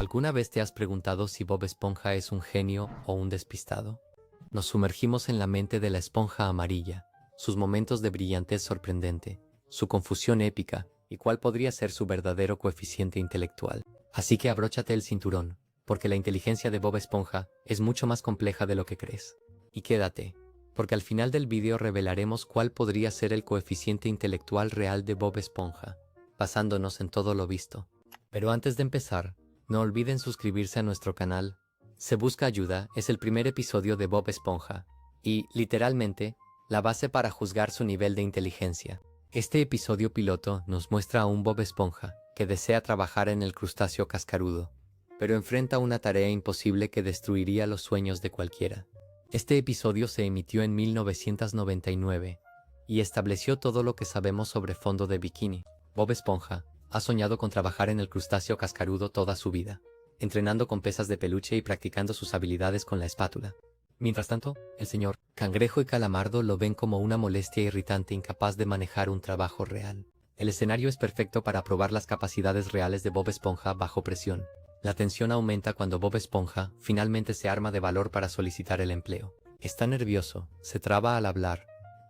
¿Alguna vez te has preguntado si Bob Esponja es un genio o un despistado? Nos sumergimos en la mente de la esponja amarilla, sus momentos de brillantez sorprendente, su confusión épica y cuál podría ser su verdadero coeficiente intelectual. Así que abróchate el cinturón, porque la inteligencia de Bob Esponja es mucho más compleja de lo que crees. Y quédate, porque al final del vídeo revelaremos cuál podría ser el coeficiente intelectual real de Bob Esponja, basándonos en todo lo visto. Pero antes de empezar, no olviden suscribirse a nuestro canal. Se Busca Ayuda es el primer episodio de Bob Esponja, y, literalmente, la base para juzgar su nivel de inteligencia. Este episodio piloto nos muestra a un Bob Esponja que desea trabajar en el crustáceo cascarudo, pero enfrenta una tarea imposible que destruiría los sueños de cualquiera. Este episodio se emitió en 1999 y estableció todo lo que sabemos sobre Fondo de Bikini. Bob Esponja ha soñado con trabajar en el crustáceo cascarudo toda su vida, entrenando con pesas de peluche y practicando sus habilidades con la espátula. Mientras tanto, el señor Cangrejo y Calamardo lo ven como una molestia irritante incapaz de manejar un trabajo real. El escenario es perfecto para probar las capacidades reales de Bob Esponja bajo presión. La tensión aumenta cuando Bob Esponja finalmente se arma de valor para solicitar el empleo. Está nervioso, se traba al hablar,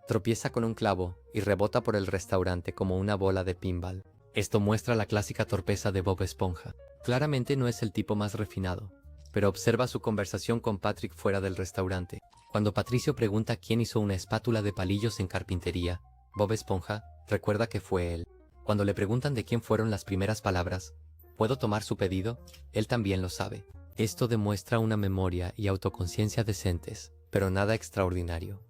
tropieza con un clavo y rebota por el restaurante como una bola de pinball. Esto muestra la clásica torpeza de Bob Esponja. Claramente no es el tipo más refinado, pero observa su conversación con Patrick fuera del restaurante. Cuando Patricio pregunta quién hizo una espátula de palillos en carpintería, Bob Esponja recuerda que fue él. Cuando le preguntan de quién fueron las primeras palabras, ¿puedo tomar su pedido?, él también lo sabe. Esto demuestra una memoria y autoconciencia decentes, pero nada extraordinario.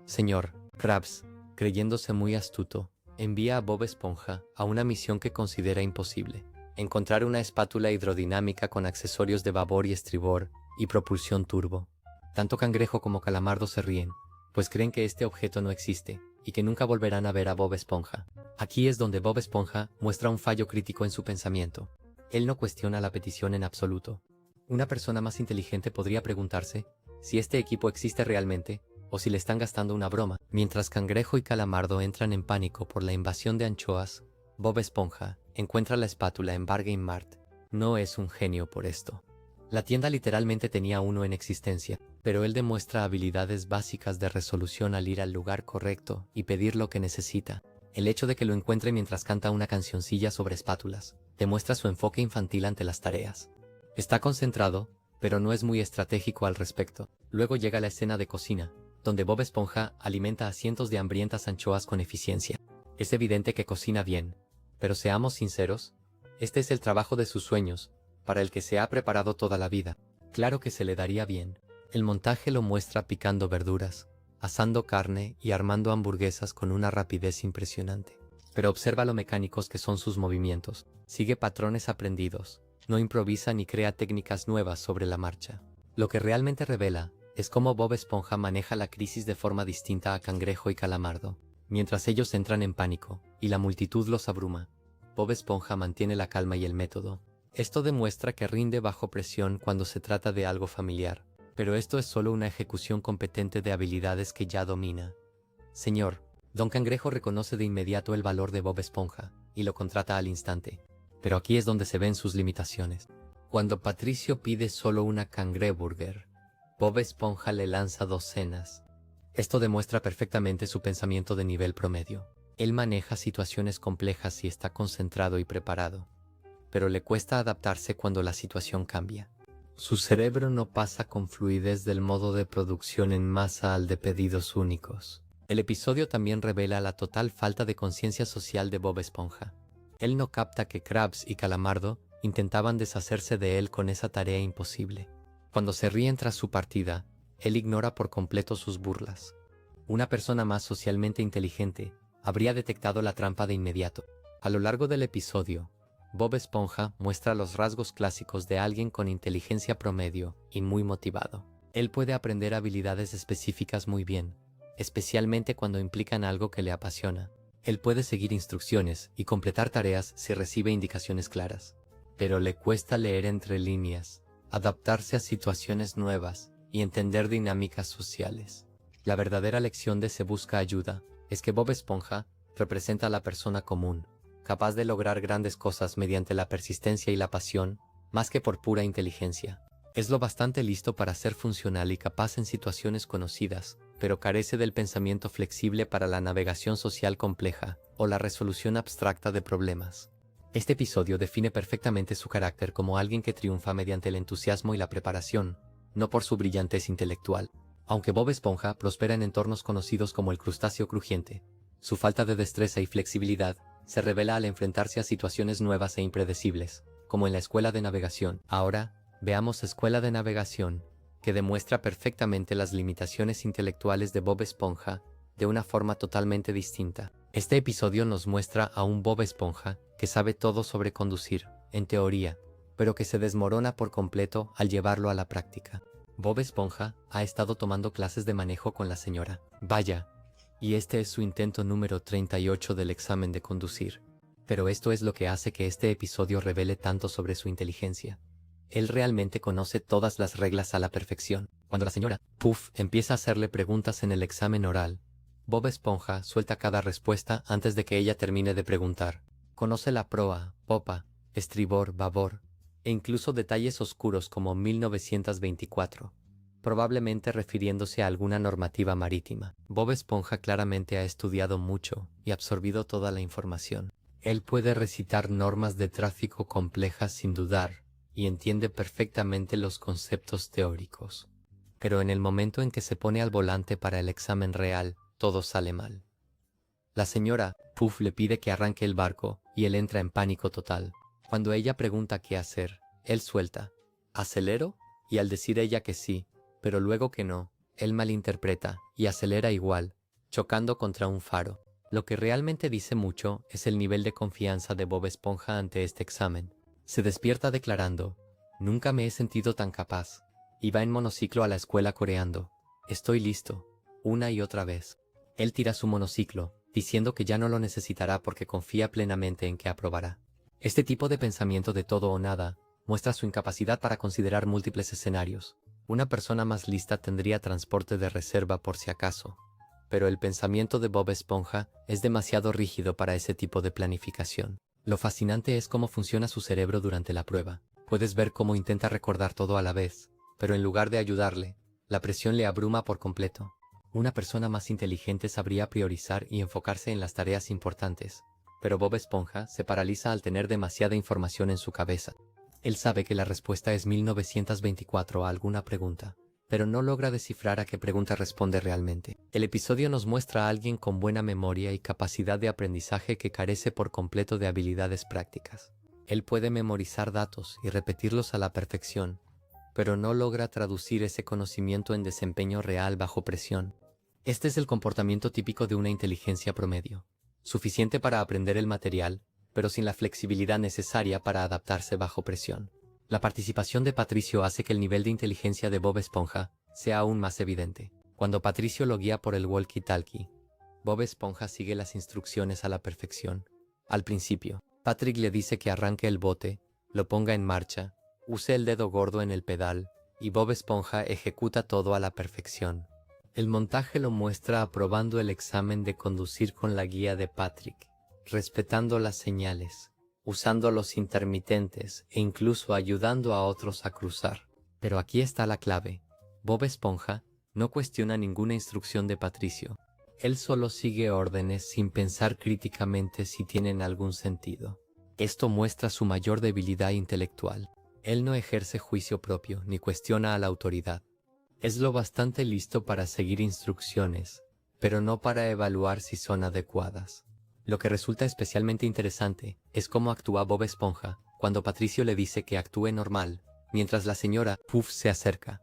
Señor Krabs, creyéndose muy astuto, envía a Bob Esponja a una misión que considera imposible: encontrar una espátula hidrodinámica con accesorios de babor y estribor y propulsión turbo. Tanto Cangrejo como Calamardo se ríen, pues creen que este objeto no existe y que nunca volverán a ver a Bob Esponja. Aquí es donde Bob Esponja muestra un fallo crítico en su pensamiento. Él no cuestiona la petición en absoluto. Una persona más inteligente podría preguntarse si este equipo existe realmente o si le están gastando una broma. Mientras Cangrejo y Calamardo entran en pánico por la invasión de anchoas, Bob Esponja encuentra la espátula en Bargain Mart. No es un genio por esto. La tienda literalmente tenía uno en existencia, pero él demuestra habilidades básicas de resolución al ir al lugar correcto y pedir lo que necesita. El hecho de que lo encuentre mientras canta una cancioncilla sobre espátulas demuestra su enfoque infantil ante las tareas. Está concentrado, pero no es muy estratégico al respecto. Luego llega la escena de cocina, donde Bob Esponja alimenta a cientos de hambrientas anchoas con eficiencia. Es evidente que cocina bien, pero seamos sinceros, este es el trabajo de sus sueños, para el que se ha preparado toda la vida. Claro que se le daría bien. El montaje lo muestra picando verduras, asando carne y armando hamburguesas con una rapidez impresionante. Pero observa lo mecánicos que son sus movimientos. Sigue patrones aprendidos, no improvisa ni crea técnicas nuevas sobre la marcha. Lo que realmente revela es cómo Bob Esponja maneja la crisis de forma distinta a Cangrejo y Calamardo. Mientras ellos entran en pánico y la multitud los abruma, Bob Esponja mantiene la calma y el método. Esto demuestra que rinde bajo presión cuando se trata de algo familiar, pero esto es solo una ejecución competente de habilidades que ya domina. Señor, Don Cangrejo reconoce de inmediato el valor de Bob Esponja y lo contrata al instante, pero aquí es donde se ven sus limitaciones. Cuando Patricio pide solo una cangreburger, Bob Esponja le lanza docenas. Esto demuestra perfectamente su pensamiento de nivel promedio. Él maneja situaciones complejas y está concentrado y preparado, pero le cuesta adaptarse cuando la situación cambia. Su cerebro no pasa con fluidez del modo de producción en masa al de pedidos únicos. El episodio también revela la total falta de conciencia social de Bob Esponja. Él no capta que Krabs y Calamardo intentaban deshacerse de él con esa tarea imposible. Cuando se ríen tras su partida, él ignora por completo sus burlas. Una persona más socialmente inteligente habría detectado la trampa de inmediato. A lo largo del episodio, Bob Esponja muestra los rasgos clásicos de alguien con inteligencia promedio y muy motivado. Él puede aprender habilidades específicas muy bien, especialmente cuando implican algo que le apasiona. Él puede seguir instrucciones y completar tareas si recibe indicaciones claras, pero le cuesta leer entre líneas, adaptarse a situaciones nuevas y entender dinámicas sociales. La verdadera lección de Se Busca Ayuda es que Bob Esponja representa a la persona común, capaz de lograr grandes cosas mediante la persistencia y la pasión, más que por pura inteligencia. Es lo bastante listo para ser funcional y capaz en situaciones conocidas, pero carece del pensamiento flexible para la navegación social compleja o la resolución abstracta de problemas. Este episodio define perfectamente su carácter como alguien que triunfa mediante el entusiasmo y la preparación, no por su brillantez intelectual. Aunque Bob Esponja prospera en entornos conocidos como el crustáceo crujiente, su falta de destreza y flexibilidad se revela al enfrentarse a situaciones nuevas e impredecibles, como en la escuela de navegación. Ahora, veamos Escuela de Navegación, que demuestra perfectamente las limitaciones intelectuales de Bob Esponja de una forma totalmente distinta. Este episodio nos muestra a un Bob Esponja que sabe todo sobre conducir, en teoría, pero que se desmorona por completo al llevarlo a la práctica. Bob Esponja ha estado tomando clases de manejo con la señora. Vaya, y este es su intento número 38 del examen de conducir. Pero esto es lo que hace que este episodio revele tanto sobre su inteligencia. Él realmente conoce todas las reglas a la perfección. Cuando la señora Puff empieza a hacerle preguntas en el examen oral, Bob Esponja suelta cada respuesta antes de que ella termine de preguntar. Conoce la proa, popa, estribor, babor, e incluso detalles oscuros como 1924, probablemente refiriéndose a alguna normativa marítima. Bob Esponja claramente ha estudiado mucho y absorbido toda la información. Él puede recitar normas de tráfico complejas sin dudar, y entiende perfectamente los conceptos teóricos. Pero en el momento en que se pone al volante para el examen real, todo sale mal. La señora Puff le pide que arranque el barco y él entra en pánico total. Cuando ella pregunta qué hacer, él suelta ¿acelero? Y al decir ella que sí, pero luego que no, él malinterpreta y acelera igual, chocando contra un faro. Lo que realmente dice mucho es el nivel de confianza de Bob Esponja ante este examen. Se despierta declarando, nunca me he sentido tan capaz, y va en monociclo a la escuela coreando, estoy listo, una y otra vez. Él tira su monociclo, diciendo que ya no lo necesitará porque confía plenamente en que aprobará. Este tipo de pensamiento de todo o nada muestra su incapacidad para considerar múltiples escenarios. Una persona más lista tendría transporte de reserva por si acaso, pero el pensamiento de Bob Esponja es demasiado rígido para ese tipo de planificación. Lo fascinante es cómo funciona su cerebro durante la prueba. Puedes ver cómo intenta recordar todo a la vez, pero en lugar de ayudarle, la presión le abruma por completo. Una persona más inteligente sabría priorizar y enfocarse en las tareas importantes, pero Bob Esponja se paraliza al tener demasiada información en su cabeza. Él sabe que la respuesta es 1924 a alguna pregunta, pero no logra descifrar a qué pregunta responde realmente. El episodio nos muestra a alguien con buena memoria y capacidad de aprendizaje que carece por completo de habilidades prácticas. Él puede memorizar datos y repetirlos a la perfección, pero no logra traducir ese conocimiento en desempeño real bajo presión. Este es el comportamiento típico de una inteligencia promedio, suficiente para aprender el material, pero sin la flexibilidad necesaria para adaptarse bajo presión. La participación de Patricio hace que el nivel de inteligencia de Bob Esponja sea aún más evidente. Cuando Patricio lo guía por el walkie-talkie, Bob Esponja sigue las instrucciones a la perfección. Al principio, Patrick le dice que arranque el bote, lo ponga en marcha, use el dedo gordo en el pedal, y Bob Esponja ejecuta todo a la perfección. El montaje lo muestra aprobando el examen de conducir con la guía de Patrick, respetando las señales, usando los intermitentes e incluso ayudando a otros a cruzar. Pero aquí está la clave. Bob Esponja no cuestiona ninguna instrucción de Patricio. Él solo sigue órdenes sin pensar críticamente si tienen algún sentido. Esto muestra su mayor debilidad intelectual. Él no ejerce juicio propio ni cuestiona a la autoridad. Es lo bastante listo para seguir instrucciones, pero no para evaluar si son adecuadas. Lo que resulta especialmente interesante es cómo actúa Bob Esponja cuando Patricio le dice que actúe normal, mientras la señora Puff se acerca.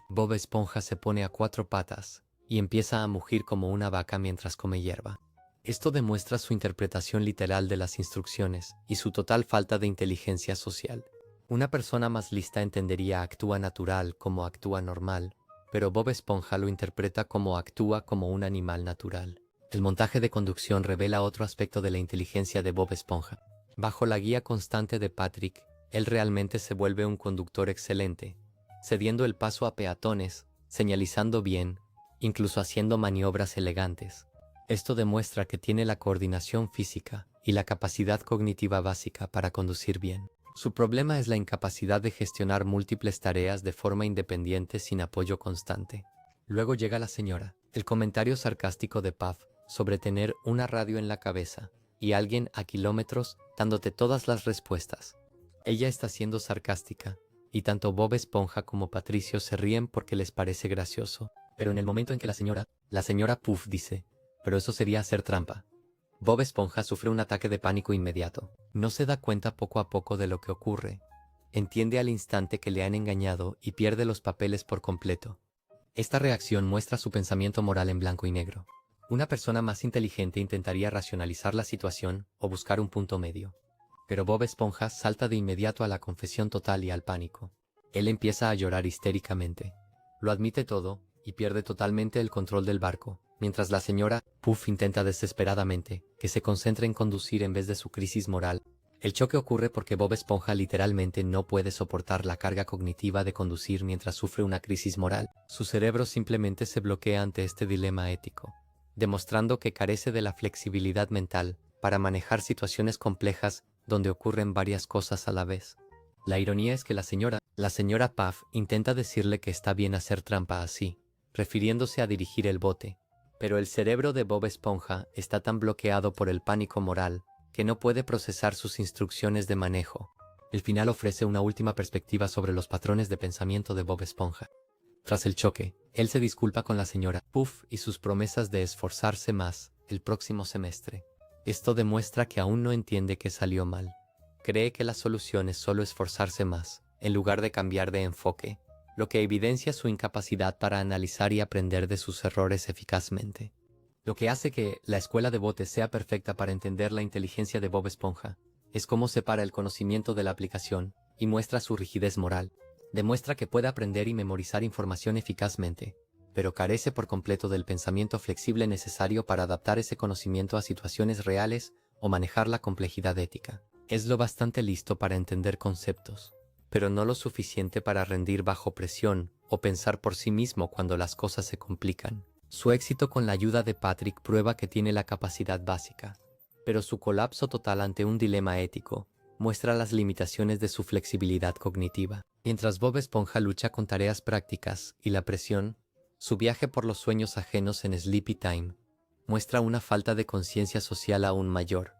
Bob Esponja se pone a cuatro patas y empieza a mugir como una vaca mientras come hierba. Esto demuestra su interpretación literal de las instrucciones y su total falta de inteligencia social. Una persona más lista entendería actúa natural como actúa normal, pero Bob Esponja lo interpreta como actúa como un animal natural. El montaje de conducción revela otro aspecto de la inteligencia de Bob Esponja. Bajo la guía constante de Patrick, él realmente se vuelve un conductor excelente, cediendo el paso a peatones, señalizando bien, incluso haciendo maniobras elegantes. Esto demuestra que tiene la coordinación física y la capacidad cognitiva básica para conducir bien. Su problema es la incapacidad de gestionar múltiples tareas de forma independiente sin apoyo constante. Luego llega la señora. El comentario sarcástico de Puff sobre tener una radio en la cabeza y alguien a kilómetros dándote todas las respuestas. Ella está siendo sarcástica, y tanto Bob Esponja como Patricio se ríen porque les parece gracioso. Pero en el momento en que la señora Puff dice, pero eso sería hacer trampa. Bob Esponja sufre un ataque de pánico inmediato. No se da cuenta poco a poco de lo que ocurre. Entiende al instante que le han engañado y pierde los papeles por completo. Esta reacción muestra su pensamiento moral en blanco y negro. Una persona más inteligente intentaría racionalizar la situación o buscar un punto medio. Pero Bob Esponja salta de inmediato a la confesión total y al pánico. Él empieza a llorar histéricamente. Lo admite todo y pierde totalmente el control del barco, mientras la señora Puff intenta desesperadamente que se concentre en conducir en vez de su crisis moral. El choque ocurre porque Bob Esponja literalmente no puede soportar la carga cognitiva de conducir mientras sufre una crisis moral. Su cerebro simplemente se bloquea ante este dilema ético, demostrando que carece de la flexibilidad mental para manejar situaciones complejas donde ocurren varias cosas a la vez. La ironía es que la señora Puff intenta decirle que está bien hacer trampa así, refiriéndose a dirigir el bote, pero el cerebro de Bob Esponja está tan bloqueado por el pánico moral que no puede procesar sus instrucciones de manejo. El final ofrece una última perspectiva sobre los patrones de pensamiento de Bob Esponja. Tras el choque, él se disculpa con la señora Puff y sus promesas de esforzarse más el próximo semestre. Esto demuestra que aún no entiende que salió mal. Cree que la solución es solo esforzarse más, en lugar de cambiar de enfoque, lo que evidencia su incapacidad para analizar y aprender de sus errores eficazmente. Lo que hace que la escuela de botes sea perfecta para entender la inteligencia de Bob Esponja es cómo separa el conocimiento de la aplicación y muestra su rigidez moral. Demuestra que puede aprender y memorizar información eficazmente, pero carece por completo del pensamiento flexible necesario para adaptar ese conocimiento a situaciones reales o manejar la complejidad ética. Es lo bastante listo para entender conceptos, pero no lo suficiente para rendir bajo presión o pensar por sí mismo cuando las cosas se complican. Su éxito con la ayuda de Patrick prueba que tiene la capacidad básica, pero su colapso total ante un dilema ético muestra las limitaciones de su flexibilidad cognitiva. Mientras Bob Esponja lucha con tareas prácticas y la presión, su viaje por los sueños ajenos en Sleepy Time muestra una falta de conciencia social aún mayor.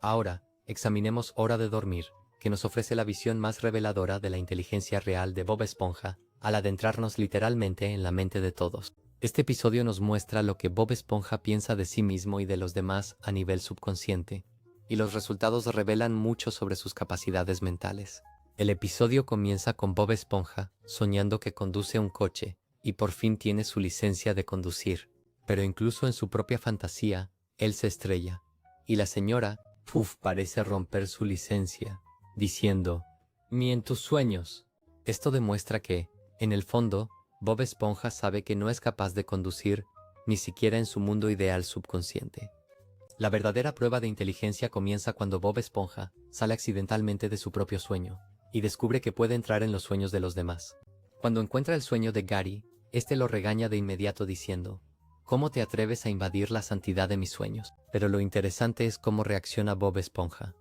Ahora, examinemos Hora de Dormir, que nos ofrece la visión más reveladora de la inteligencia real de Bob Esponja, al adentrarnos literalmente en la mente de todos. Este episodio nos muestra lo que Bob Esponja piensa de sí mismo y de los demás a nivel subconsciente, y los resultados revelan mucho sobre sus capacidades mentales. El episodio comienza con Bob Esponja soñando que conduce un coche y por fin tiene su licencia de conducir, pero incluso en su propia fantasía, él se estrella, y la señora Puff parece romper su licencia, diciendo, «Ni en tus sueños». Esto demuestra que, en el fondo, Bob Esponja sabe que no es capaz de conducir, ni siquiera en su mundo ideal subconsciente. La verdadera prueba de inteligencia comienza cuando Bob Esponja sale accidentalmente de su propio sueño, y descubre que puede entrar en los sueños de los demás. Cuando encuentra el sueño de Gary, este lo regaña de inmediato diciendo, «¿Cómo te atreves a invadir la santidad de mis sueños?». Pero lo interesante es cómo reacciona Bob Esponja.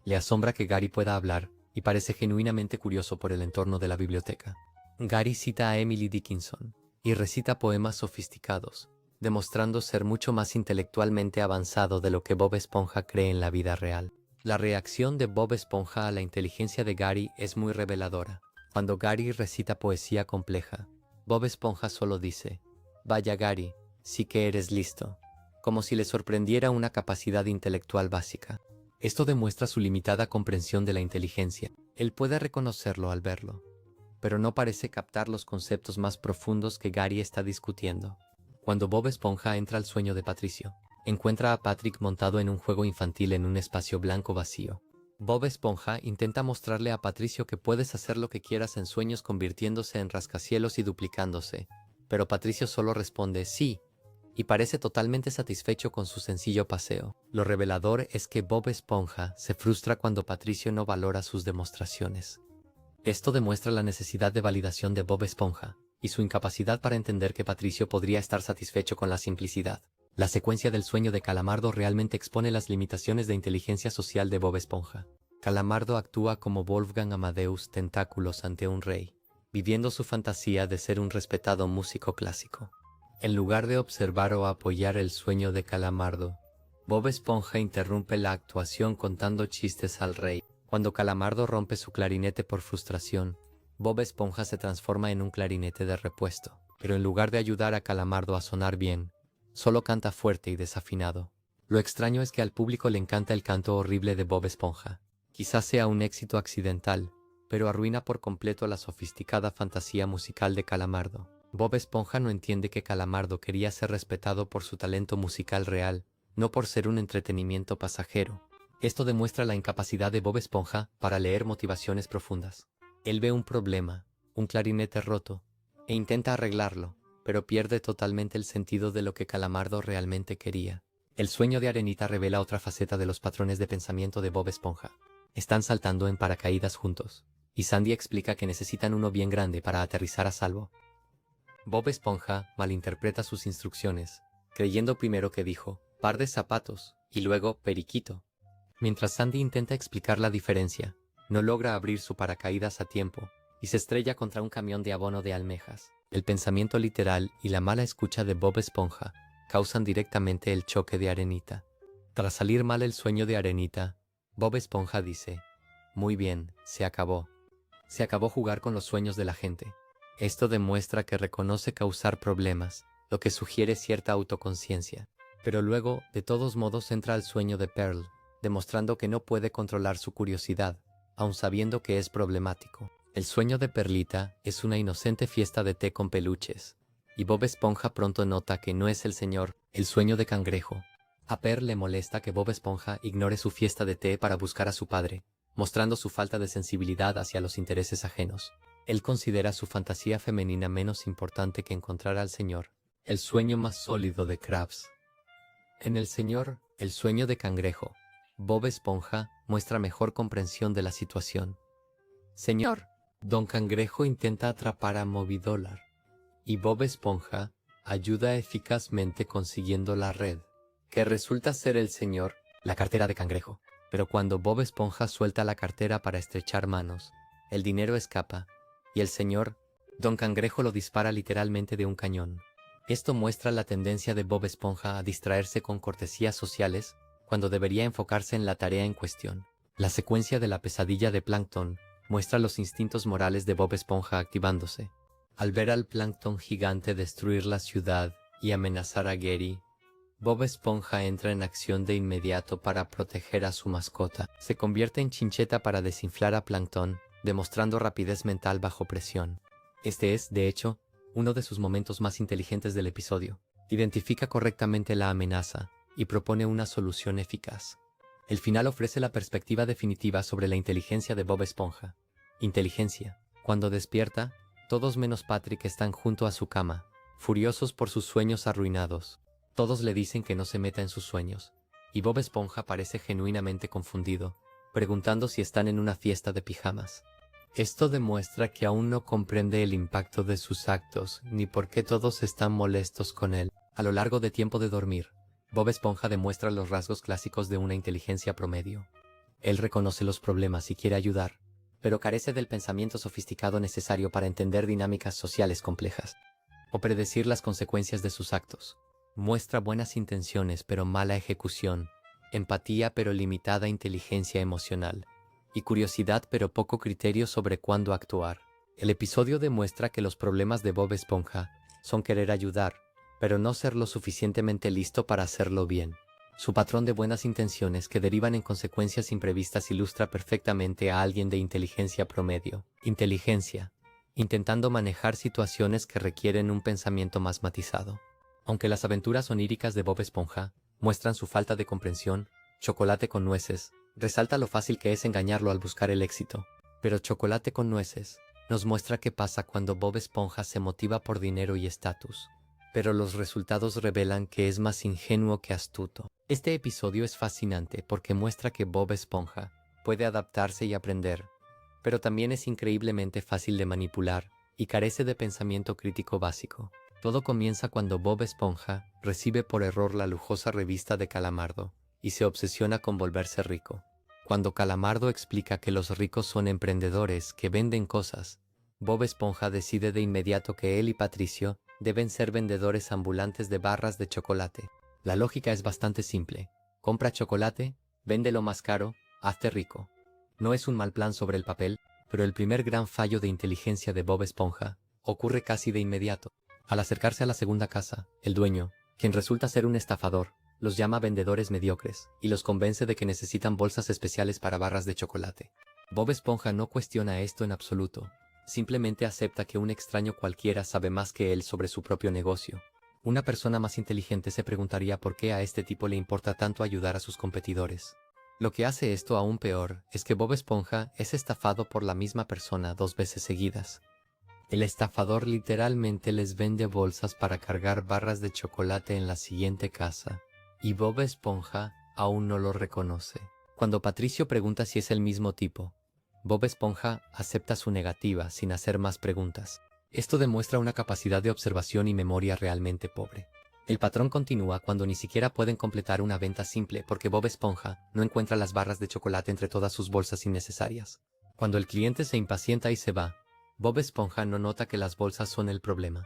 Le asombra que Gary pueda hablar, y parece genuinamente curioso por el entorno de la biblioteca. Gary cita a Emily Dickinson y recita poemas sofisticados, demostrando ser mucho más intelectualmente avanzado de lo que Bob Esponja cree en la vida real. La reacción de Bob Esponja a la inteligencia de Gary es muy reveladora. Cuando Gary recita poesía compleja, Bob Esponja solo dice, «Vaya Gary, sí que eres listo», como si le sorprendiera una capacidad intelectual básica. Esto demuestra su limitada comprensión de la inteligencia. Él puede reconocerlo al verlo, pero no parece captar los conceptos más profundos que Gary está discutiendo. Cuando Bob Esponja entra al sueño de Patricio, encuentra a Patrick montado en un juego infantil en un espacio blanco vacío. Bob Esponja intenta mostrarle a Patricio que puedes hacer lo que quieras en sueños convirtiéndose en rascacielos y duplicándose, pero Patricio solo responde «sí», y parece totalmente satisfecho con su sencillo paseo. Lo revelador es que Bob Esponja se frustra cuando Patricio no valora sus demostraciones. Esto demuestra la necesidad de validación de Bob Esponja y su incapacidad para entender que Patricio podría estar satisfecho con la simplicidad. La secuencia del sueño de Calamardo realmente expone las limitaciones de inteligencia social de Bob Esponja. Calamardo actúa como Wolfgang Amadeus Tentáculos ante un rey, viviendo su fantasía de ser un respetado músico clásico. En lugar de observar o apoyar el sueño de Calamardo, Bob Esponja interrumpe la actuación contando chistes al rey. Cuando Calamardo rompe su clarinete por frustración, Bob Esponja se transforma en un clarinete de repuesto, pero en lugar de ayudar a Calamardo a sonar bien, solo canta fuerte y desafinado. Lo extraño es que al público le encanta el canto horrible de Bob Esponja. Quizás sea un éxito accidental, pero arruina por completo la sofisticada fantasía musical de Calamardo. Bob Esponja no entiende que Calamardo quería ser respetado por su talento musical real, no por ser un entretenimiento pasajero. Esto demuestra la incapacidad de Bob Esponja para leer motivaciones profundas. Él ve un problema, un clarinete roto, e intenta arreglarlo, pero pierde totalmente el sentido de lo que Calamardo realmente quería. El sueño de Arenita revela otra faceta de los patrones de pensamiento de Bob Esponja. Están saltando en paracaídas juntos, y Sandy explica que necesitan uno bien grande para aterrizar a salvo. Bob Esponja malinterpreta sus instrucciones, creyendo primero que dijo par de zapatos y luego periquito. Mientras Sandy intenta explicar la diferencia, no logra abrir su paracaídas a tiempo y se estrella contra un camión de abono de almejas. El pensamiento literal y la mala escucha de Bob Esponja causan directamente el choque de Arenita. Tras salir mal el sueño de Arenita, Bob Esponja dice: muy bien, se acabó. Se acabó jugar con los sueños de la gente. Esto demuestra que reconoce causar problemas, lo que sugiere cierta autoconciencia. Pero luego, de todos modos, entra al sueño de Pearl, demostrando que no puede controlar su curiosidad, aun sabiendo que es problemático. El sueño de Perlita es una inocente fiesta de té con peluches, y Bob Esponja pronto nota que no es el sueño de Cangrejo. A Pearl le molesta que Bob Esponja ignore su fiesta de té para buscar a su padre, mostrando su falta de sensibilidad hacia los intereses ajenos. Él considera su fantasía femenina menos importante que encontrar al señor, el sueño más sólido de Krabs. En el sueño de Cangrejo, Bob Esponja muestra mejor comprensión de la situación. Señor, Don Cangrejo intenta atrapar a Moby Dólar, y Bob Esponja ayuda eficazmente consiguiendo la red, que resulta ser la cartera de Cangrejo. Pero cuando Bob Esponja suelta la cartera para estrechar manos, el dinero escapa, y Don Cangrejo lo dispara literalmente de un cañón. Esto muestra la tendencia de Bob Esponja a distraerse con cortesías sociales cuando debería enfocarse en la tarea en cuestión. La secuencia de la pesadilla de Plankton muestra los instintos morales de Bob Esponja activándose. Al ver al Plankton gigante destruir la ciudad y amenazar a Gary, Bob Esponja entra en acción de inmediato para proteger a su mascota. Se convierte en chincheta para desinflar a Plankton, demostrando rapidez mental bajo presión. Este es, de hecho, uno de sus momentos más inteligentes del episodio. Identifica correctamente la amenaza y propone una solución eficaz. El final ofrece la perspectiva definitiva sobre la inteligencia de Bob Esponja. Inteligencia. Cuando despierta, todos menos Patrick están junto a su cama, furiosos por sus sueños arruinados. Todos le dicen que no se meta en sus sueños, y Bob Esponja parece genuinamente confundido, preguntando si están en una fiesta de pijamas. Esto demuestra que aún no comprende el impacto de sus actos, ni por qué todos están molestos con él. A lo largo de tiempo de dormir, Bob Esponja demuestra los rasgos clásicos de una inteligencia promedio. Él reconoce los problemas y quiere ayudar, pero carece del pensamiento sofisticado necesario para entender dinámicas sociales complejas, o predecir las consecuencias de sus actos. Muestra buenas intenciones pero mala ejecución, empatía pero limitada inteligencia emocional, y curiosidad pero poco criterio sobre cuándo actuar. El episodio demuestra que los problemas de Bob Esponja son querer ayudar, pero no ser lo suficientemente listo para hacerlo bien. Su patrón de buenas intenciones que derivan en consecuencias imprevistas ilustra perfectamente a alguien de inteligencia promedio. Inteligencia, intentando manejar situaciones que requieren un pensamiento más matizado. Aunque las aventuras oníricas de Bob Esponja muestran su falta de comprensión, Chocolate con Nueces resalta lo fácil que es engañarlo al buscar el éxito. Pero Chocolate con Nueces nos muestra qué pasa cuando Bob Esponja se motiva por dinero y estatus. Pero los resultados revelan que es más ingenuo que astuto. Este episodio es fascinante porque muestra que Bob Esponja puede adaptarse y aprender, pero también es increíblemente fácil de manipular y carece de pensamiento crítico básico. Todo comienza cuando Bob Esponja recibe por error la lujosa revista de Calamardo y se obsesiona con volverse rico. Cuando Calamardo explica que los ricos son emprendedores que venden cosas, Bob Esponja decide de inmediato que él y Patricio deben ser vendedores ambulantes de barras de chocolate. La lógica es bastante simple. Compra chocolate, véndelo más caro, hazte rico. No es un mal plan sobre el papel, pero el primer gran fallo de inteligencia de Bob Esponja ocurre casi de inmediato. Al acercarse a la segunda casa, el dueño, quien resulta ser un estafador, los llama vendedores mediocres y los convence de que necesitan bolsas especiales para barras de chocolate. Bob Esponja no cuestiona esto en absoluto. Simplemente acepta que un extraño cualquiera sabe más que él sobre su propio negocio. Una persona más inteligente se preguntaría por qué a este tipo le importa tanto ayudar a sus competidores. Lo que hace esto aún peor es que Bob Esponja es estafado por la misma persona 2 veces seguidas. El estafador literalmente les vende bolsas para cargar barras de chocolate en la siguiente casa, y Bob Esponja aún no lo reconoce. Cuando Patricio pregunta si es el mismo tipo, Bob Esponja acepta su negativa sin hacer más preguntas. Esto demuestra una capacidad de observación y memoria realmente pobre. El patrón continúa cuando ni siquiera pueden completar una venta simple porque Bob Esponja no encuentra las barras de chocolate entre todas sus bolsas innecesarias. Cuando el cliente se impacienta y se va, Bob Esponja no nota que las bolsas son el problema.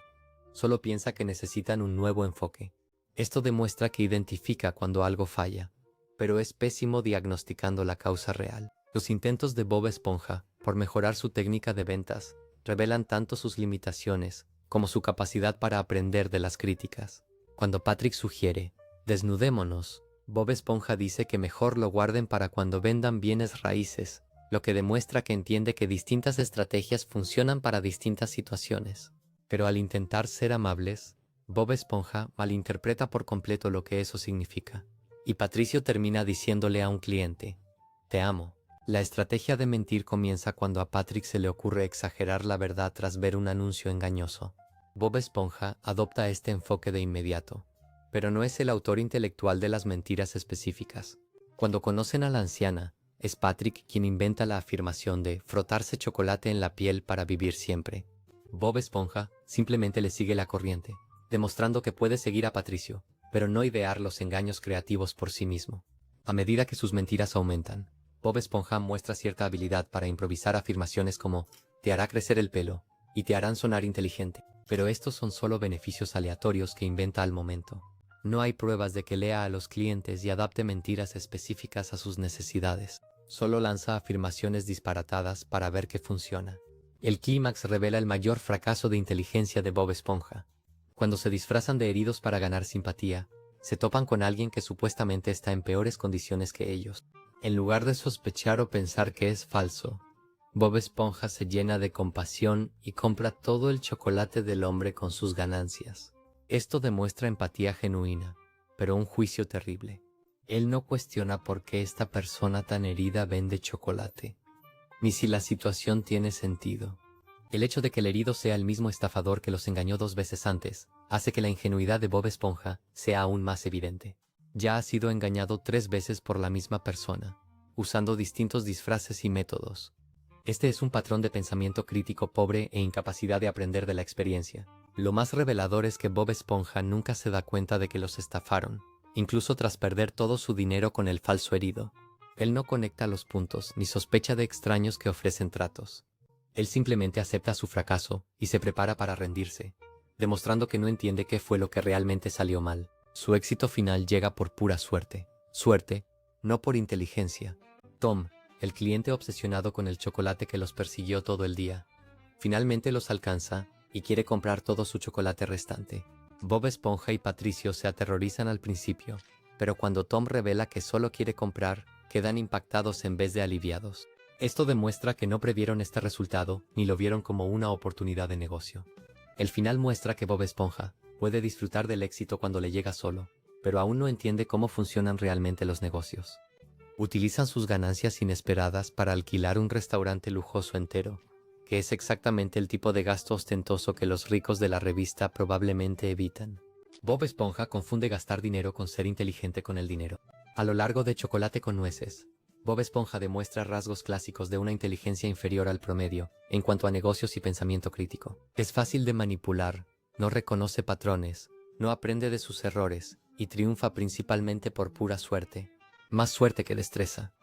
Solo piensa que necesitan un nuevo enfoque. Esto demuestra que identifica cuando algo falla, pero es pésimo diagnosticando la causa real. Los intentos de Bob Esponja por mejorar su técnica de ventas revelan tanto sus limitaciones como su capacidad para aprender de las críticas. Cuando Patrick sugiere, desnudémonos, Bob Esponja dice que mejor lo guarden para cuando vendan bienes raíces, lo que demuestra que entiende que distintas estrategias funcionan para distintas situaciones. Pero al intentar ser amables, Bob Esponja malinterpreta por completo lo que eso significa. Y Patricio termina diciéndole a un cliente, «Te amo». La estrategia de mentir comienza cuando a Patrick se le ocurre exagerar la verdad tras ver un anuncio engañoso. Bob Esponja adopta este enfoque de inmediato, pero no es el autor intelectual de las mentiras específicas. Cuando conocen a la anciana, es Patrick quien inventa la afirmación de frotarse chocolate en la piel para vivir siempre. Bob Esponja simplemente le sigue la corriente, demostrando que puede seguir a Patricio, pero no idear los engaños creativos por sí mismo. A medida que sus mentiras aumentan, Bob Esponja muestra cierta habilidad para improvisar afirmaciones como «te hará crecer el pelo» y «te harán sonar inteligente». Pero estos son solo beneficios aleatorios que inventa al momento. No hay pruebas de que lea a los clientes y adapte mentiras específicas a sus necesidades. Solo lanza afirmaciones disparatadas para ver qué funciona. El clímax revela el mayor fracaso de inteligencia de Bob Esponja. Cuando se disfrazan de heridos para ganar simpatía, se topan con alguien que supuestamente está en peores condiciones que ellos. En lugar de sospechar o pensar que es falso, Bob Esponja se llena de compasión y compra todo el chocolate del hombre con sus ganancias. Esto demuestra empatía genuina, pero un juicio terrible. Él no cuestiona por qué esta persona tan herida vende chocolate, ni si la situación tiene sentido. El hecho de que el herido sea el mismo estafador que los engañó 2 veces antes, hace que la ingenuidad de Bob Esponja sea aún más evidente. Ya ha sido engañado 3 veces por la misma persona, usando distintos disfraces y métodos. Este es un patrón de pensamiento crítico pobre e incapacidad de aprender de la experiencia. Lo más revelador es que Bob Esponja nunca se da cuenta de que los estafaron, incluso tras perder todo su dinero con el falso herido. Él no conecta los puntos ni sospecha de extraños que ofrecen tratos. Él simplemente acepta su fracaso y se prepara para rendirse, demostrando que no entiende qué fue lo que realmente salió mal. Su éxito final llega por pura suerte. Suerte, no por inteligencia. Tom, el cliente obsesionado con el chocolate que los persiguió todo el día, finalmente los alcanza y quiere comprar todo su chocolate restante. Bob Esponja y Patricio se aterrorizan al principio, pero cuando Tom revela que solo quiere comprar, quedan impactados en vez de aliviados. Esto demuestra que no previeron este resultado ni lo vieron como una oportunidad de negocio. El final muestra que Bob Esponja puede disfrutar del éxito cuando le llega solo, pero aún no entiende cómo funcionan realmente los negocios. Utilizan sus ganancias inesperadas para alquilar un restaurante lujoso entero, que es exactamente el tipo de gasto ostentoso que los ricos de la revista probablemente evitan. Bob Esponja confunde gastar dinero con ser inteligente con el dinero. A lo largo de Chocolate con Nueces, Bob Esponja demuestra rasgos clásicos de una inteligencia inferior al promedio en cuanto a negocios y pensamiento crítico. Es fácil de manipular, no reconoce patrones, no aprende de sus errores y triunfa principalmente por pura suerte. Más suerte que destreza.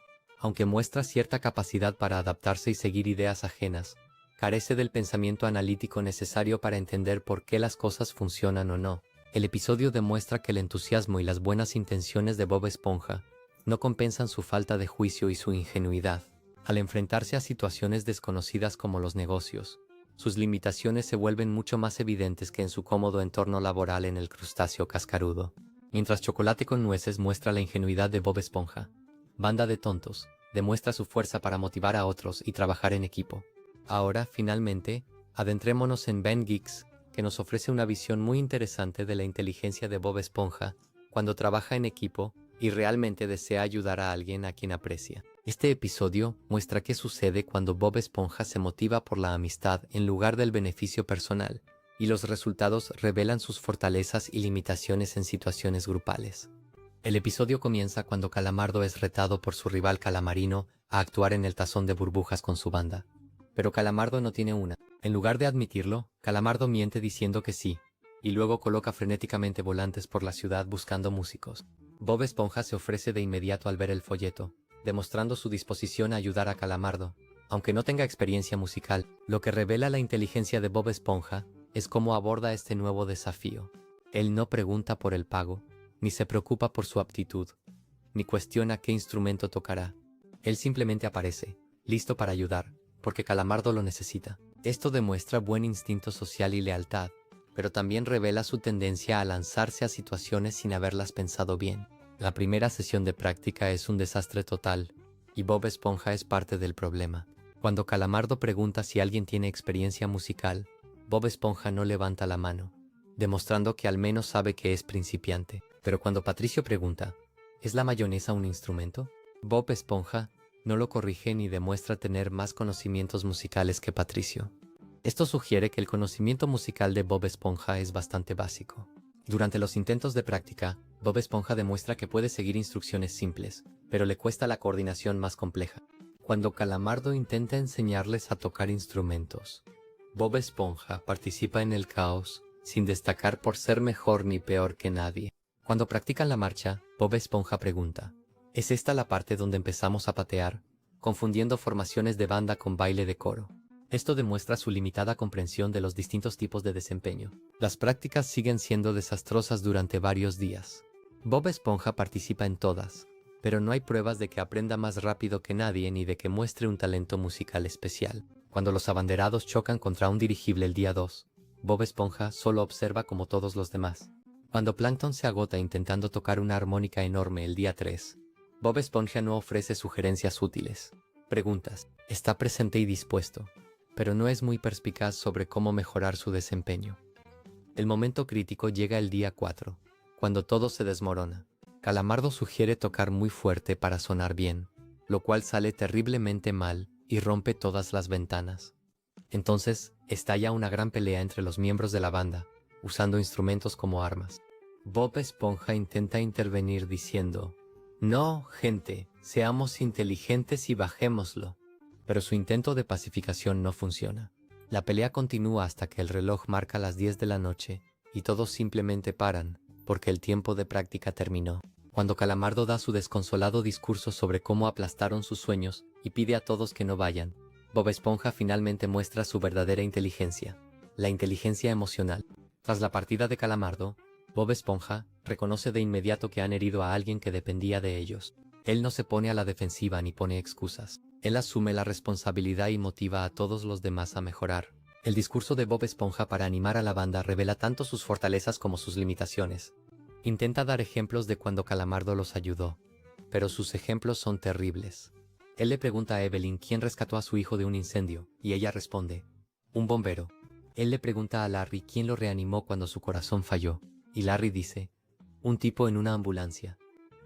Aunque muestra cierta capacidad para adaptarse y seguir ideas ajenas, carece del pensamiento analítico necesario para entender por qué las cosas funcionan o no. El episodio demuestra que el entusiasmo y las buenas intenciones de Bob Esponja no compensan su falta de juicio y su ingenuidad. Al enfrentarse a situaciones desconocidas como los negocios, sus limitaciones se vuelven mucho más evidentes que en su cómodo entorno laboral en el crustáceo cascarudo. Mientras Chocolate con Nueces muestra la ingenuidad de Bob Esponja, Banda de Tontos demuestra su fuerza para motivar a otros y trabajar en equipo. Ahora, finalmente, adentrémonos en Ben Geeks, que nos ofrece una visión muy interesante de la inteligencia de Bob Esponja cuando trabaja en equipo y realmente desea ayudar a alguien a quien aprecia. Este episodio muestra qué sucede cuando Bob Esponja se motiva por la amistad en lugar del beneficio personal, y los resultados revelan sus fortalezas y limitaciones en situaciones grupales. El episodio comienza cuando Calamardo es retado por su rival Calamarino a actuar en el tazón de burbujas con su banda. Pero Calamardo no tiene una. En lugar de admitirlo, Calamardo miente diciendo que sí, y luego coloca frenéticamente volantes por la ciudad buscando músicos. Bob Esponja se ofrece de inmediato al ver el folleto, demostrando su disposición a ayudar a Calamardo, aunque no tenga experiencia musical. Lo que revela la inteligencia de Bob Esponja es cómo aborda este nuevo desafío. Él no pregunta por el pago, ni se preocupa por su aptitud, ni cuestiona qué instrumento tocará. Él simplemente aparece, listo para ayudar, porque Calamardo lo necesita. Esto demuestra buen instinto social y lealtad, pero también revela su tendencia a lanzarse a situaciones sin haberlas pensado bien. La primera sesión de práctica es un desastre total, y Bob Esponja es parte del problema. Cuando Calamardo pregunta si alguien tiene experiencia musical, Bob Esponja no levanta la mano, demostrando que al menos sabe que es principiante. Pero cuando Patricio pregunta, ¿es la mayonesa un instrumento?, Bob Esponja no lo corrige ni demuestra tener más conocimientos musicales que Patricio. Esto sugiere que el conocimiento musical de Bob Esponja es bastante básico. Durante los intentos de práctica, Bob Esponja demuestra que puede seguir instrucciones simples, pero le cuesta la coordinación más compleja. Cuando Calamardo intenta enseñarles a tocar instrumentos, Bob Esponja participa en el caos, sin destacar por ser mejor ni peor que nadie. Cuando practican la marcha, Bob Esponja pregunta, ¿es esta la parte donde empezamos a patear?, confundiendo formaciones de banda con baile de coro. Esto demuestra su limitada comprensión de los distintos tipos de desempeño. Las prácticas siguen siendo desastrosas durante varios días. Bob Esponja participa en todas, pero no hay pruebas de que aprenda más rápido que nadie ni de que muestre un talento musical especial. Cuando los abanderados chocan contra un dirigible el día 2, Bob Esponja solo observa como todos los demás. Cuando Plankton se agota intentando tocar una armónica enorme el día 3, Bob Esponja no ofrece sugerencias útiles. Preguntas, está presente y dispuesto, pero no es muy perspicaz sobre cómo mejorar su desempeño. El momento crítico llega el día 4, cuando todo se desmorona. Calamardo sugiere tocar muy fuerte para sonar bien, lo cual sale terriblemente mal y rompe todas las ventanas. Entonces, estalla una gran pelea entre los miembros de la banda, usando instrumentos como armas. Bob Esponja intenta intervenir diciendo, «No, gente, seamos inteligentes y bajémoslo». Pero su intento de pacificación no funciona. La pelea continúa hasta que el reloj marca las 10 de la noche y todos simplemente paran, porque el tiempo de práctica terminó. Cuando Calamardo da su desconsolado discurso sobre cómo aplastaron sus sueños y pide a todos que no vayan, Bob Esponja finalmente muestra su verdadera inteligencia, la inteligencia emocional. Tras la partida de Calamardo, Bob Esponja reconoce de inmediato que han herido a alguien que dependía de ellos. Él no se pone a la defensiva ni pone excusas. Él asume la responsabilidad y motiva a todos los demás a mejorar. El discurso de Bob Esponja para animar a la banda revela tanto sus fortalezas como sus limitaciones. Intenta dar ejemplos de cuando Calamardo los ayudó, pero sus ejemplos son terribles. Él le pregunta a Evelyn quién rescató a su hijo de un incendio, y ella responde, un bombero. Él le pregunta a Larry quién lo reanimó cuando su corazón falló, y Larry dice, un tipo en una ambulancia.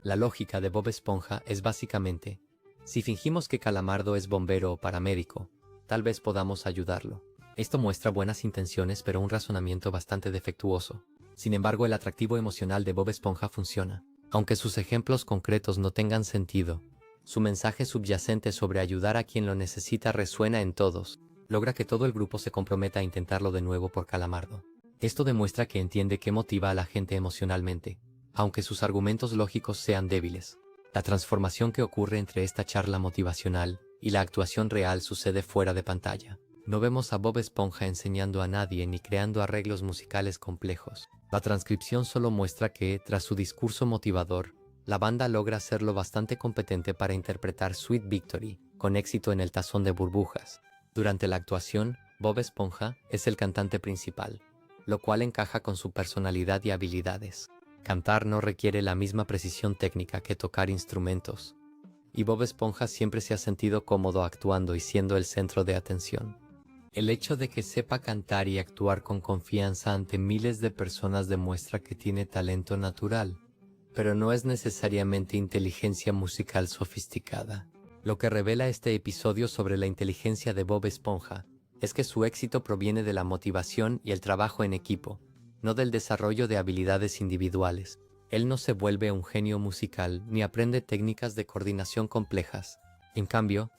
La lógica de Bob Esponja es básicamente, si fingimos que Calamardo es bombero o paramédico, tal vez podamos ayudarlo. Esto muestra buenas intenciones pero un razonamiento bastante defectuoso. Sin embargo, el atractivo emocional de Bob Esponja funciona. Aunque sus ejemplos concretos no tengan sentido, su mensaje subyacente sobre ayudar a quien lo necesita resuena en todos. Logra que todo el grupo se comprometa a intentarlo de nuevo por Calamardo. Esto demuestra que entiende qué motiva a la gente emocionalmente, aunque sus argumentos lógicos sean débiles. La transformación que ocurre entre esta charla motivacional y la actuación real sucede fuera de pantalla. No vemos a Bob Esponja enseñando a nadie ni creando arreglos musicales complejos. La transcripción solo muestra que, tras su discurso motivador, la banda logra ser lo bastante competente para interpretar Sweet Victory, con éxito en el tazón de burbujas. Durante la actuación, Bob Esponja es el cantante principal, lo cual encaja con su personalidad y habilidades. Cantar no requiere la misma precisión técnica que tocar instrumentos, y Bob Esponja siempre se ha sentido cómodo actuando y siendo el centro de atención. El hecho de que sepa cantar y actuar con confianza ante miles de personas demuestra que tiene talento natural, pero no es necesariamente inteligencia musical sofisticada. Lo que revela este episodio sobre la inteligencia de Bob Esponja es que su éxito proviene de la motivación y el trabajo en equipo, no del desarrollo de habilidades individuales. Él no se vuelve un genio musical ni aprende técnicas de coordinación complejas. En cambio,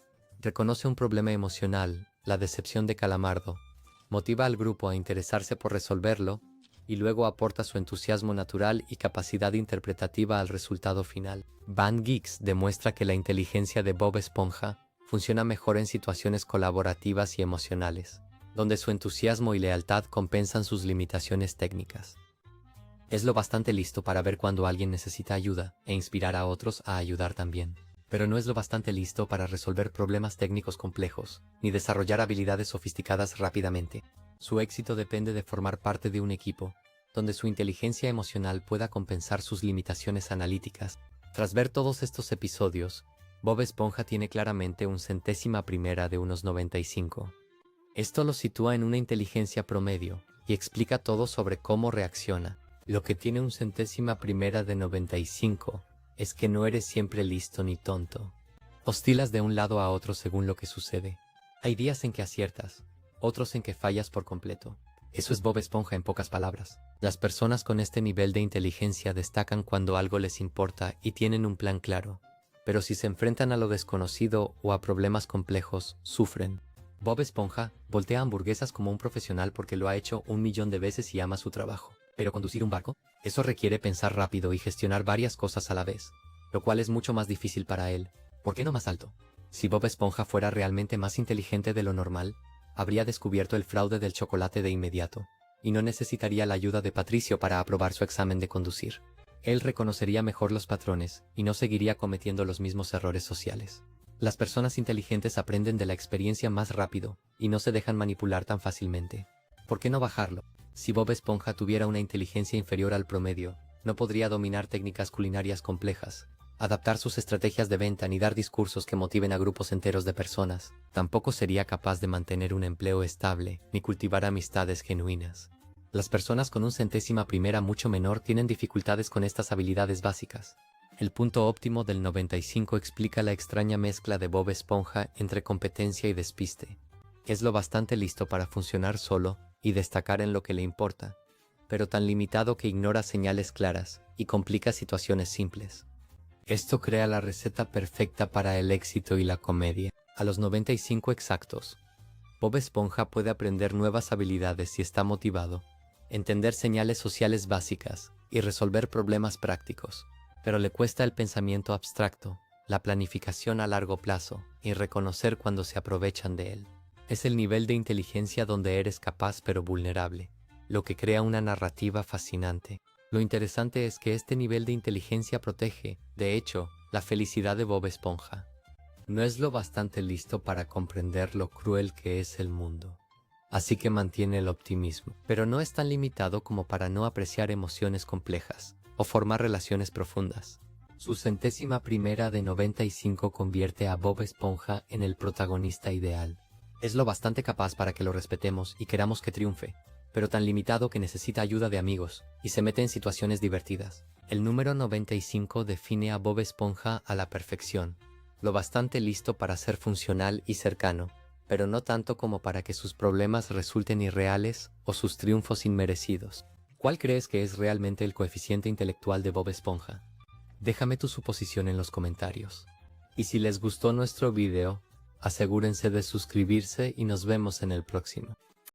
reconoce un problema emocional, la decepción de Calamardo, motiva al grupo a interesarse por resolverlo y luego aporta su entusiasmo natural y capacidad interpretativa al resultado final. Van Geeks demuestra que la inteligencia de Bob Esponja funciona mejor en situaciones colaborativas y emocionales, donde su entusiasmo y lealtad compensan sus limitaciones técnicas. Es lo bastante listo para ver cuando alguien necesita ayuda e inspirar a otros a ayudar también. Pero no es lo bastante listo para resolver problemas técnicos complejos, ni desarrollar habilidades sofisticadas rápidamente. Su éxito depende de formar parte de un equipo, donde su inteligencia emocional pueda compensar sus limitaciones analíticas. Tras ver todos estos episodios, Bob Esponja tiene claramente un centésima primera de unos 95. Esto lo sitúa en una inteligencia promedio, y explica todo sobre cómo reacciona. Lo que tiene un centésima primera de 95 es que no eres siempre listo ni tonto. Oscilas de un lado a otro según lo que sucede. Hay días en que aciertas, otros en que fallas por completo. Eso es Bob Esponja en pocas palabras. Las personas con este nivel de inteligencia destacan cuando algo les importa y tienen un plan claro. Pero si se enfrentan a lo desconocido o a problemas complejos, sufren. Bob Esponja voltea hamburguesas como un profesional porque lo ha hecho 1.000.000 de veces y ama su trabajo. Pero conducir un barco, eso requiere pensar rápido y gestionar varias cosas a la vez, lo cual es mucho más difícil para él. ¿Por qué no más alto? Si Bob Esponja fuera realmente más inteligente de lo normal, habría descubierto el fraude del chocolate de inmediato, y no necesitaría la ayuda de Patricio para aprobar su examen de conducir. Él reconocería mejor los patrones y no seguiría cometiendo los mismos errores sociales. Las personas inteligentes aprenden de la experiencia más rápido y no se dejan manipular tan fácilmente. ¿Por qué no bajarlo? Si Bob Esponja tuviera una inteligencia inferior al promedio, no podría dominar técnicas culinarias complejas, adaptar sus estrategias de venta ni dar discursos que motiven a grupos enteros de personas. Tampoco sería capaz de mantener un empleo estable ni cultivar amistades genuinas. Las personas con un centésima primera mucho menor tienen dificultades con estas habilidades básicas. El punto óptimo del 95 explica la extraña mezcla de Bob Esponja entre competencia y despiste. Es lo bastante listo para funcionar solo y destacar en lo que le importa, pero tan limitado que ignora señales claras y complica situaciones simples. Esto crea la receta perfecta para el éxito y la comedia. A los 95 exactos, Bob Esponja puede aprender nuevas habilidades si está motivado, entender señales sociales básicas y resolver problemas prácticos, pero le cuesta el pensamiento abstracto, la planificación a largo plazo y reconocer cuando se aprovechan de él. Es el nivel de inteligencia donde eres capaz pero vulnerable, lo que crea una narrativa fascinante. Lo interesante es que este nivel de inteligencia protege, de hecho, la felicidad de Bob Esponja. No es lo bastante listo para comprender lo cruel que es el mundo, así que mantiene el optimismo, pero no es tan limitado como para no apreciar emociones complejas o formar relaciones profundas. Su centésima primera de 95 convierte a Bob Esponja en el protagonista ideal. Es lo bastante capaz para que lo respetemos y queramos que triunfe, pero tan limitado que necesita ayuda de amigos y se mete en situaciones divertidas. El número 95 define a Bob Esponja a la perfección, lo bastante listo para ser funcional y cercano, pero no tanto como para que sus problemas resulten irreales o sus triunfos inmerecidos. ¿Cuál crees que es realmente el coeficiente intelectual de Bob Esponja? Déjame tu suposición en los comentarios. Y si les gustó nuestro video, asegúrense de suscribirse y nos vemos en el próximo.